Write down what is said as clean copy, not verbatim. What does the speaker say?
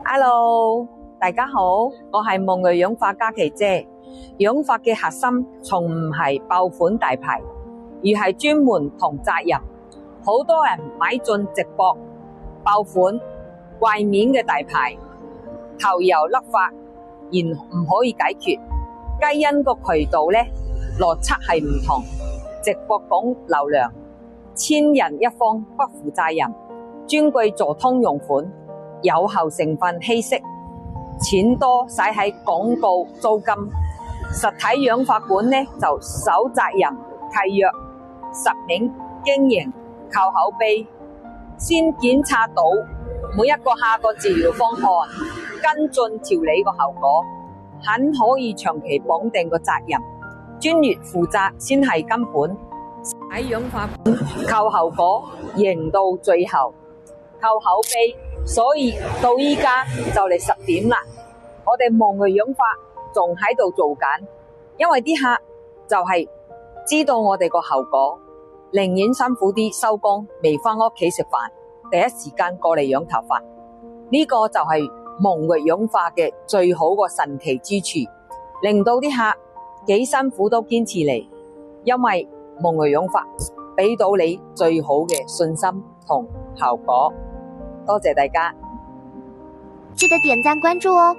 Hello，大家好，我係夢瑞氧化嘉琪姐。氧化嘅核心從唔係爆款大牌，而係專門同責任。好多人買進直播爆款貴面嘅大牌，頭油甩發，然唔可以解決。皆因個渠道呢邏輯係唔同。直播講流量，千人一方不負責任，專櫃做通用款，有效成分稀釋，錢多使喺廣告租金。實體氧化館呢就守責任契約，實名經營，靠口碑，先檢查到每一個下個治療方案，跟進調理個效果，很可以長期綁定個責任。專業負責先係根本。喺氧化館靠效果，贏到最後，靠口碑。所以到依家就嚟10點啦，我哋夢瑞氧化仲喺度做緊，因為啲客就係知道我哋個效果，寧願辛苦啲收工，未返屋企食飯，第一時間過嚟養頭髮。呢個就係夢瑞氧化嘅最好個神奇之處，令到啲客幾辛苦都堅持嚟，因為夢瑞氧化俾到你最好嘅信心同效果。多謝大家，記得點讚關注哦。